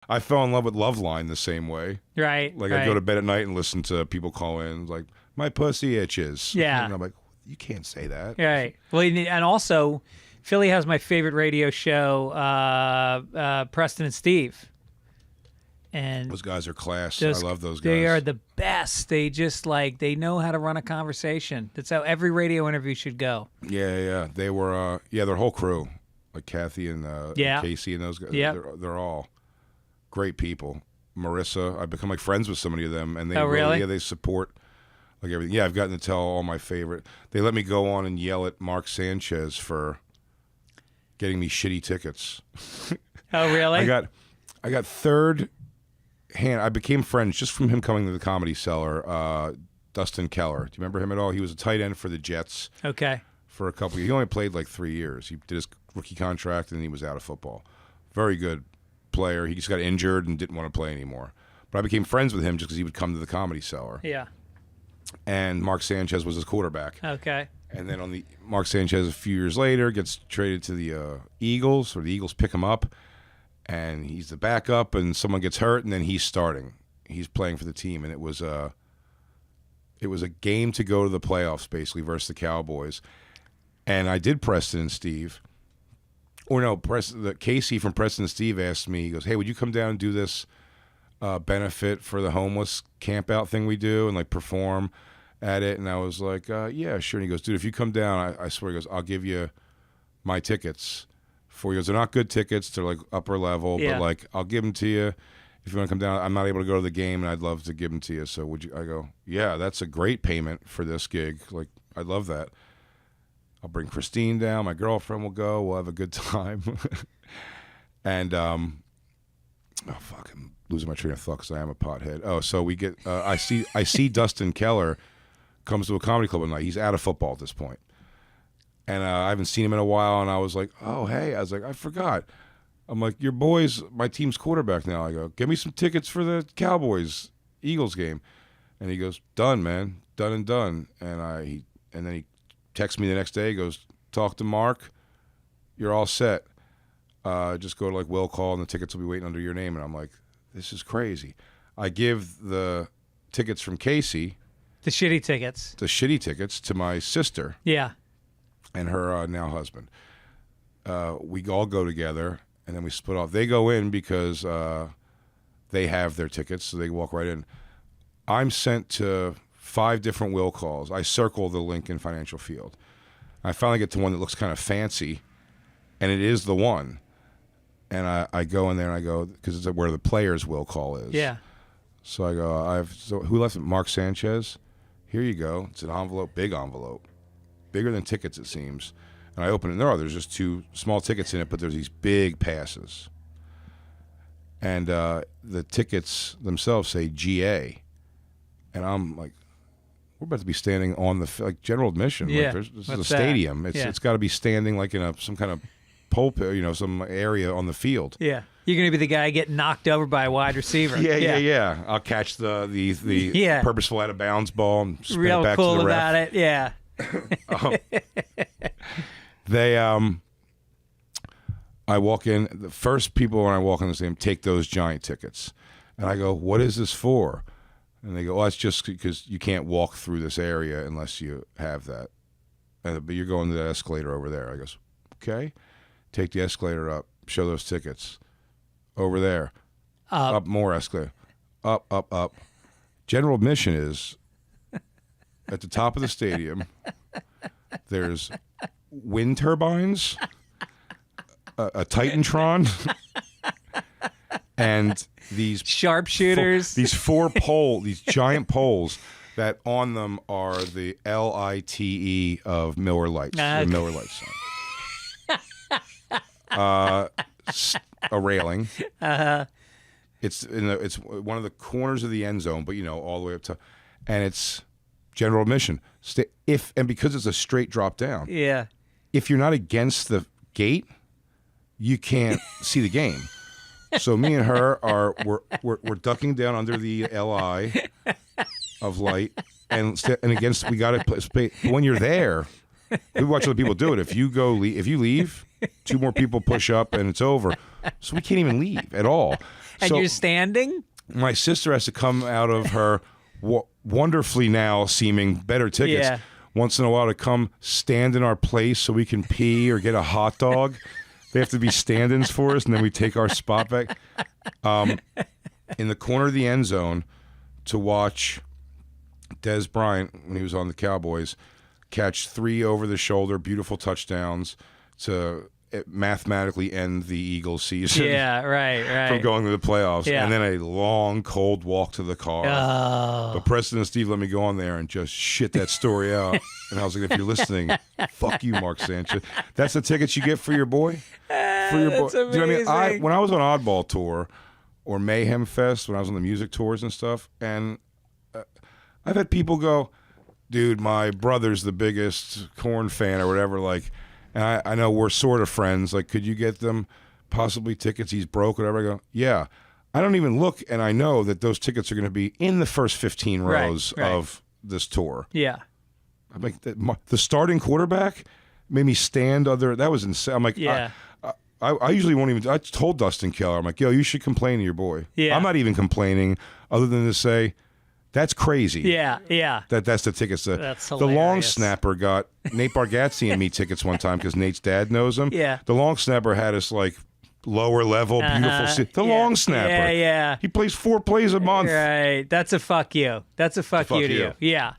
I fell in love with Loveline the same way. Right. Like right. I'd go to bed at night and listen to people call in like, my pussy itches. Yeah. And I'm like, you can't say that. Right. Well, and also, Philly has my favorite radio show, Preston and Steve. And Those guys are class. I love those guys. They are the best. They just they know how to run a conversation. That's how every radio interview should go. Yeah. They were, their whole crew, like Kathy and Casey and those guys. Yeah. They're all great people. Marissa, I've become like friends with so many of them, and they really? they support like everything. Yeah, I've gotten to tell all my favorite. They let me go on and yell at Mark Sanchez for getting me shitty tickets. Oh, really? I got third hand. I became friends just from him coming to the Comedy Cellar. Dustin Keller. Do you remember him at all? He was a tight end for the Jets. Okay. For a couple. He only played like 3 years. He did his rookie contract and then he was out of football. Very good player. He just got injured and didn't want to play anymore. But I became friends with him just because he would come to the Comedy Cellar. Yeah. And Mark Sanchez was his quarterback. Okay. And then Mark Sanchez a few years later gets traded to the Eagles, or the Eagles pick him up, and he's the backup, and someone gets hurt, and then he's starting. He's playing for the team, and it was a game to go to the playoffs, basically, versus the Cowboys. And I did Preston and Steve. Or no, Casey from Preston and Steve asked me, he goes, hey, would you come down and do this benefit for the homeless camp out thing we do and like perform at it? And I was like, yeah, sure. And he goes, dude, if you come down, I swear, he goes, I'll give you my tickets for you. They're not good tickets. They're like upper level, but like I'll give them to you. If you want to come down, I'm not able to go to the game and I'd love to give them to you. So would you? I go, yeah, that's a great payment for this gig. Like, I love that. I'll bring Christine down. My girlfriend will go. We'll have a good time. And, oh, fuck, I'm losing my train of thought because I am a pothead. Oh, so we get, I see Dustin Keller comes to a comedy club at night. He's out of football at this point. And I haven't seen him in a while. And I was like, oh, hey. I was like, I forgot. I'm like, your boy's my team's quarterback now. I go, give me some tickets for the Cowboys-Eagles game. And he goes, done, man. Done and done. And then he texts me the next day. He goes, talk to Mark. You're all set. Just go to like will call and the tickets will be waiting under your name. And I'm like, this is crazy. I give the tickets from Casey. The shitty tickets to my sister. Yeah. And her now husband. We all go together and then we split off. They go in because they have their tickets, so they walk right in. I'm sent to 5 different will calls. I circle the Lincoln Financial Field. I finally get to one that looks kind of fancy, and it is the one. And I go in there and I go, because it's where the players' will call is. Yeah. So I go, so who left it? Mark Sanchez. Here you go. It's an envelope, big envelope. Bigger than tickets, it seems. And I open it, and there's just 2 small tickets in it, but there's these big passes. And the tickets themselves say GA. And I'm like, we're about to be standing on the general admission. Yeah. Like this is a stadium. It's got to be standing like in some kind of pulpit, some area on the field. Yeah. You're going to be the guy getting knocked over by a wide receiver. Yeah. I'll catch the purposeful out of bounds ball and spin real it back cool to the ref. about it. Yeah. I walk in. The first people when I walk in the stadium take those giant tickets, and I go, "What is this for?" And they go, "Oh, it's just because you can't walk through this area unless you have that. But you're going to that escalator over there." I goes, "Okay." Take the escalator up. Show those tickets. Over there. Up more escalator. Up. General admission is at the top of the stadium. There's wind turbines, a Titantron, and these sharpshooters. These giant poles that on them are the LITE of Miller Lights. The Miller Lights sign. A railing. It's it's one of the corners of the end zone, but all the way up to, and it's general admission. Because it's a straight drop down. Yeah. If you're not against the gate, you can't see the game. So me and her we're ducking down under the LI of light, and against we got to when you're there. We watch other people do it. If you leave, 2 more people push up and it's over. So we can't even leave at all. And So- you're standing? My sister has to come out of her wonderfully now seeming better tickets Yeah. once in a while to come stand in our place so we can pee or get a hot dog. They have to be stand-ins for us, and then we take our spot back. In the corner of the end zone to watch Des Bryant, when he was on the Cowboys, catch 3 over-the-shoulder, beautiful touchdowns to mathematically end the Eagles season. Yeah, right. From going to the playoffs, Yeah. and then a long, cold walk to the car. Oh. But Preston and Steve let me go on there and just shit that story out. And I was like, if you're listening, fuck you, Mark Sanchez. That's the tickets you get for your boy? For your That's boy. Do you know what I mean? amazing. When I was on Oddball Tour or Mayhem Fest, when I was on the music tours and stuff, and I've had people go, dude, my brother's the biggest Korn fan or whatever, like, and I know we're sort of friends. Like, could you get them possibly tickets? He's broke, whatever. I go, yeah. I don't even look, and I know that those tickets are going to be in the first 15 rows Right. of this tour. Yeah. I'm like, the starting quarterback made me stand that was insane. I'm like, Yeah. I usually won't even. I told Dustin Keller, I'm like, yo, you should complain to your boy. Yeah. I'm not even complaining, other than to say, that's crazy. Yeah. That's the tickets. That's the long hilarious. snapper got Nate Bargatze and me tickets one time because Nate's dad knows him. Yeah. The long snapper had us like lower level, beautiful. The Yeah. long snapper. Yeah. He plays 4 plays a month. Right. That's a fuck you. That's a fuck you to you. Yeah.